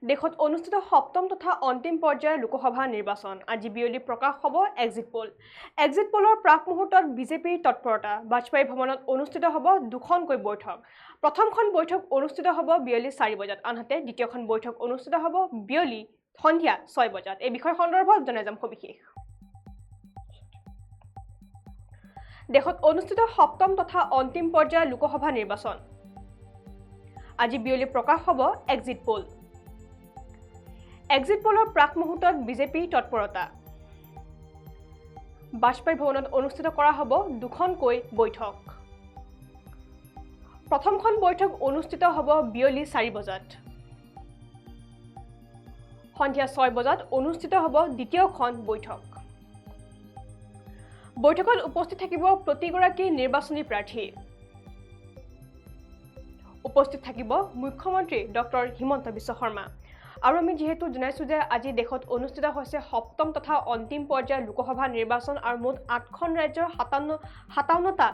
দেশত অনুষ্ঠিত সপ্তম তথা অন্তিম পৰ্যায়ৰ লোকসভা নিৰ্বাচন আজি বিয়লি প্ৰকাশ হ'ব এক্সিট পোল। এক্সিট পোলৰ প্ৰাক মুহূৰ্তত বিজেপিৰ তৎপৰতা। বাজপেয়ী ভৱনত অনুষ্ঠিত হ'ব দুখনকৈ বৈঠক। প্ৰথমখন বৈঠক অনুষ্ঠিত হ'ব বিয়লি 4 বজাত, আনহাতে দ্বিতীয়খন বৈঠক অনুষ্ঠিত হ'ব বিয়লি সন্ধিয়া 6 বজাত। এই বিষয় সন্দৰ্ভত জনাই যাম সবিশেষ। দেশত অনুষ্ঠিত সপ্তম তথা অন্তিম পৰ্যায়ৰ লোকসভা নিৰ্বাচন আজি বিয়লি প্ৰকাশ হ'ব এক্সিট পোল। এক্সিট পোলৰ প্ৰাক মুহূৰ্তত বিজেপিৰ তৎপৰতা। বাজপেয়ী ভৱনত অনুষ্ঠিত কৰা হ'ব দুখনকৈ বৈঠক। প্ৰথমখন বৈঠক অনুষ্ঠিত হ'ব বিয়লি 4 বজাত। সন্ধিয়া 6 বজাত অনুষ্ঠিত হ'ব দ্বিতীয়খন বৈঠক। বৈঠকত উপস্থিত থাকিব প্ৰতিগৰাকী নিৰ্বাচনী প্ৰাৰ্থী। উপস্থিত থাকিব মুখ্যমন্ত্ৰী ডক্টৰ হিমন্ত বিশ্ব শৰ্মা। আৰু আমি যেহেতু জনাইছোঁ যে আজি দেশত অনুষ্ঠিত হৈছে সপ্তম তথা অন্তিম পৰ্যায়ৰ লোকসভা নিৰ্বাচন আৰু মুঠ 8খন ৰাজ্যৰ 57টা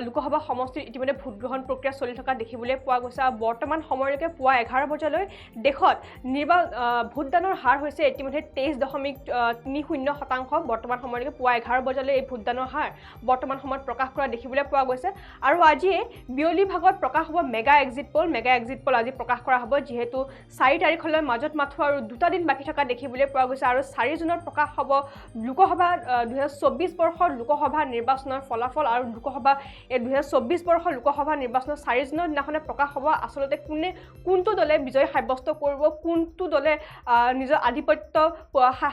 লোকসভা সমষ্টিত ইতিমধ্যে ভোটগ্ৰহণ প্ৰক্ৰিয়া চলি থকা দেখিবলৈ পোৱা গৈছে। আৰু বৰ্তমান সময়লৈকে পুৱা 11 বজালৈ দেশত ভোটদানৰ হাৰ হৈছে ইতিমধ্যে 23.30%। বৰ্তমান সময়লৈকে পুৱা 11 বজালৈ এই ভোটদানৰ হাৰ বৰ্তমান সময়ত প্ৰকাশ কৰা দেখিবলৈ পোৱা গৈছে। আৰু আজিয়ে বিয়লি ভাগত প্ৰকাশ হ'ব mega exit pole. Mega exit pole আজি প্ৰকাশ কৰা হ'ব, যিহেতু 4 তাৰিখলৈ মাজত মাথো আৰু 2টা দিন বাকী থকা দেখিবলৈ পোৱা গৈছে। আৰু 4 জুনত প্ৰকাশ হ'ব লোকসভা 2024 বৰ্ষৰ লোকসভা নিৰ্বাচনৰ ফলাফল। আৰু 2024 বৰ্ষৰ লোকসভা নিৰ্বাচনৰ 4 জুনৰ দিনাখনে প্ৰকাশ হ'ব আচলতে কোনটো দলে বিজয় সাব্যস্ত কৰিব, কোনটো দলে নিজৰ আধিপত্য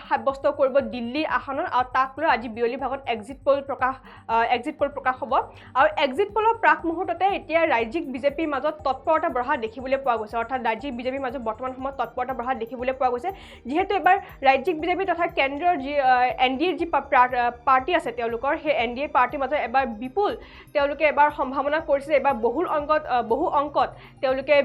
সাব্যস্ত কৰিব দিল্লীৰ আসনত। আৰু তাক লৈ আজি বিয়লি ভাগত এক্সিট পোল প্ৰকাশ হ'ব। আৰু এক্সিট পোলৰ প্ৰাক মুহূৰ্ততে এতিয়া ৰাজ্যিক বিজেপিৰ মাজত তৎপৰতা বঢ়া দেখিবলৈ পোৱা গৈছে। অৰ্থাৎ ৰাজ্যিক বিজেপিৰ মাজত বৰ্তমান সময়ত তৎপৰতা বঢ়া দেখিবলৈ পোৱা গৈছে, যিহেতু এবাৰ ৰাজ্যিক বিজেপি তথা কেন্দ্ৰৰ যি NDAৰ যি পাৰ্টি আছে তেওঁলোকৰ সেই NDA পাৰ্টিৰ মাজত এবাৰ বিপুল তেওঁলোকে এবাৰ সম্ভাৱনা কৰিছে, এবাৰ বহু অংকত তেওঁলোকে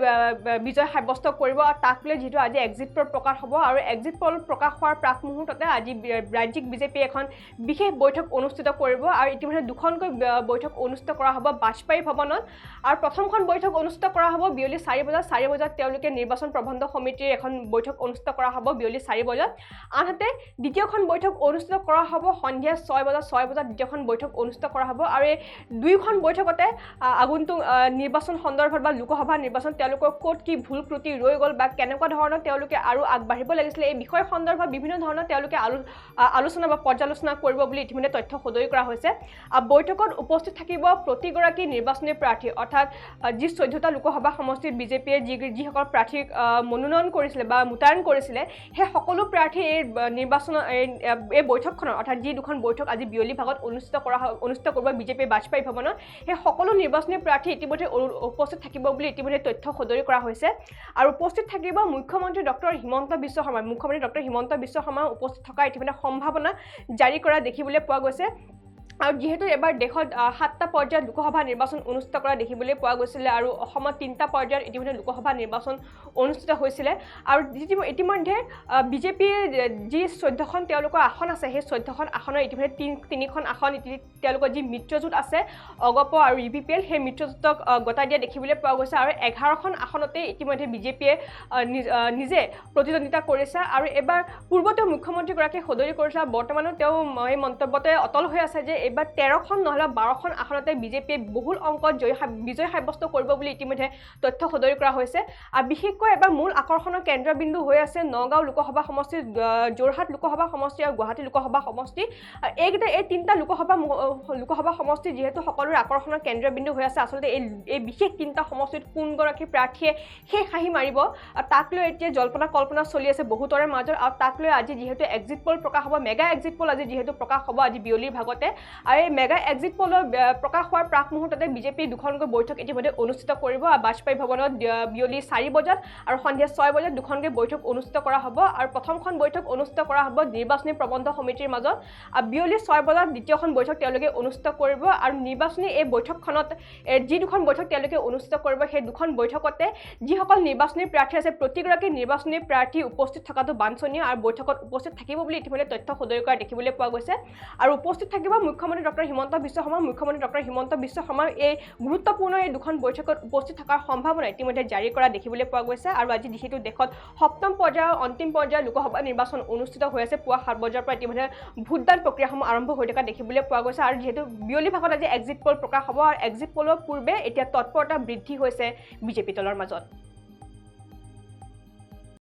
বিজয় সাব্যস্ত কৰিব। আৰু তাক লৈ যিহেতু আজি এক্সিট পোল প্ৰকাশ হ'ব আৰু এক্সিট পোল প্ৰকাশ হোৱাৰ প্ৰাক মুহূৰ্ততে আজি ৰাজ্যিক বিজেপিয়ে এখন বিশেষ বৈঠক অনুষ্ঠিত কৰিব। আৰু ইতিমধ্যে দুখনকৈ বৈঠক অনুষ্ঠিত কৰা হ'ব বাজপেয়ী ভৱনত। আৰু প্ৰথমখন বৈঠক অনুষ্ঠিত কৰা হ'ব বিয়লি 4 বজাত। 4 বজাত তেওঁলোকে নিৰ্বাচন প্ৰবন্ধ সমিতিৰ এখন বৈঠক অনুষ্ঠিত কৰা হ'ব বিয়লি 4 বজাত। আনহাতে দ্বিতীয়খন বৈঠক অনুষ্ঠিত কৰা হ'ব সন্ধিয়া 6 বজাত। 6 বজাত দ্বিতীয়খন বৈঠক অনুষ্ঠিত কৰা হ'ব। আৰু এই দুয়োখন বৈঠকতে আগন্তুক নিৰ্বাচন সন্দৰ্ভত বা লোকসভা নিৰ্বাচন তেওঁলোকৰ ক'ত কি ভুল ত্ৰুটি ৰৈ গ'ল বা কেনেকুৱা ধৰণৰ তেওঁলোকে আৰু আগবাঢ়িব লাগিছিলে এই বিষয় সন্দৰ্ভত বিভিন্ন ধৰণৰ তেওঁলোকে আলোচনা বা পৰ্যালোচনা কৰিব বুলি ইতিমধ্যে তথ্য সদৰি কৰা হৈছে। বৈঠকত উপস্থিত থাকিব প্ৰতিগৰাকী নিৰ্বাচনী প্ৰাৰ্থী, অৰ্থাৎ যি 14টা লোকসভা সমষ্টিত বিজেপিয়ে যিসকল প্ৰাৰ্থীক মনোনয়ন কৰিছিলে বা মোতায়েন কৰিছিলে সেই সকলো প্ৰাৰ্থী এই বৈঠকখনৰ, অৰ্থাৎ যি দুখন বৈঠক আজি বিয়লি ভাগত অনুষ্ঠিত কৰিব বিজেপিৰ বাজপেয়ী ভৱনত, সেই সকলো নিৰ্বাচনী প্ৰাৰ্থী ইতিমধ্যে উপস্থিত থাকিব বুলি ইতিমধ্যে তথ্য সদৰি কৰা হৈছে। আৰু উপস্থিত থাকিব মুখ্যমন্ত্ৰী ডক্টৰ হিমন্ত বিশ্ব শৰ্মা। মুখ্যমন্ত্ৰী ডক্টৰ হিমন্ত বিশ্ব শৰ্মা উপস্থিত থকা ইতিমধ্যে সম্ভাৱনা জাৰি কৰা দেখিবলৈ পোৱা গৈছে। আৰু যিহেতু এবাৰ দেশত 7টা পৰ্যায়ত লোকসভা নিৰ্বাচন অনুষ্ঠিত কৰা দেখিবলৈ পোৱা গৈছিলে আৰু অসমত 3টা পৰ্যায়ত ইতিমধ্যে লোকসভা নিৰ্বাচন অনুষ্ঠিত হৈছিলে। আৰু ইতিমধ্যে বিজেপিৰ যি 14খন তেওঁলোকৰ আসন আছে সেই 14খন আসনৰ ইতিমধ্যে 3খন আসন তেওঁলোকৰ যি মিত্ৰজোঁট আছে অগপ আৰু UPPL সেই মিত্ৰজোঁটক গতাই দিয়া দেখিবলৈ পোৱা গৈছে। আৰু 11খন আসনতে ইতিমধ্যে বিজেপিয়ে নিজে প্ৰতিদ্বন্দ্বিতা কৰিছে। আৰু এবাৰ পূৰ্বতে মুখ্যমন্ত্ৰীগৰাকীয়ে সদৰি কৰিছে, বৰ্তমানো তেওঁ এই মন্তব্যতে অটল হৈ আছে যে এইবাৰ 13খন নহ'লে 12খন আসনতে বিজেপিয়ে বহুল অংকত বিজয় সাব্যস্ত কৰিব বুলি ইতিমধ্যে তথ্য সদৰি কৰা হৈছে। আৰু বিশেষকৈ এবাৰ মূল আকৰ্ষণৰ কেন্দ্ৰবিন্দু হৈ আছে নগাঁও লোকসভা সমষ্টি, যোৰহাট লোকসভা সমষ্টি আৰু গুৱাহাটী লোকসভা সমষ্টি। এই 3টা লোকসভা সমষ্টি যিহেতু সকলোৰে আকৰ্ষণৰ কেন্দ্ৰবিন্দু হৈ আছে, আচলতে এই বিশেষ 3টা সমষ্টিত কোনগৰাকী প্ৰাৰ্থীয়ে শেষ হাঁহি মাৰিব তাক লৈ এতিয়া জল্পনা কল্পনা চলি আছে বহুতৰে মাজত। আৰু তাক লৈ আজি যিহেতু এক্সিট পোল প্ৰকাশ হ'ব, মেগা এক্সিট পোল আজি যিহেতু প্ৰকাশ হ'ব আজি বিয়লিৰ ভাগতে। আৰু এই মেগা এক্সিট পোলৰ প্ৰকাশ হোৱাৰ প্ৰাক মুহূৰ্ততে বিজেপিৰ দুখনকৈ বৈঠক ইতিমধ্যে অনুষ্ঠিত কৰিব। বাজপেয়ী ভৱনত বিয়লি 4 বজাত আৰু সন্ধিয়া 6 বজাত দুখনকৈ বৈঠক অনুষ্ঠিত কৰা হ'ব। আৰু প্ৰথমখন বৈঠক অনুষ্ঠিত কৰা হ'ব নিৰ্বাচনী প্ৰবন্ধ সমিতিৰ মাজত। বিয়লি 6 বজাত দ্বিতীয়খন বৈঠক তেওঁলোকে অনুষ্ঠিত কৰিব। আৰু নিৰ্বাচনী এই বৈঠকখনত যি দুখন বৈঠক তেওঁলোকে অনুষ্ঠিত কৰিব সেই দুখন বৈঠকতে যিসকল নিৰ্বাচনী প্ৰাৰ্থী আছে প্ৰতিগৰাকী নিৰ্বাচনী প্ৰাৰ্থী উপস্থিত থকাটো বাঞ্ছনীয়। আৰু বৈঠকত উপস্থিত থাকিব বুলি ইতিমধ্যে তথ্য সদৰি কৰা দেখিবলৈ পোৱা গৈছে। আৰু উপস্থিত থাকিব মুখ্য মুখ্যমন্ত্ৰী ডক্টৰ হিমন্ত বিশ্ব শৰ্মা মুখ্যমন্ত্ৰী ডক্টৰ হিমন্ত বিশ্ব শৰ্মাৰ এই গুৰুত্বপূৰ্ণ এই দুখন বৈঠকত উপস্থিত থকাৰ সম্ভাৱনা ইতিমধ্যে জাৰি কৰা দেখিবলৈ পোৱা গৈছে আৰু আজি যিহেতু দেশত সপ্তম পৰ্যায়ৰ অন্তিম পৰ্যায়ৰ লোকসভা নিৰ্বাচন অনুষ্ঠিত হৈ আছে পুৱা 7 বজাৰ পৰা ইতিমধ্যে ভোটদান প্ৰক্ৰিয়াসমূহ আৰম্ভ হৈ থকা দেখিবলৈ পোৱা গৈছে আৰু যিহেতু বিয়লি ভাগত আজি এক্সিট পল প্ৰকাশ হ'ব আৰু এক্সিট পলৰ পূৰ্বে এতিয়া তৎপৰতা বৃদ্ধি হৈছে বিজেপি দলৰ মাজত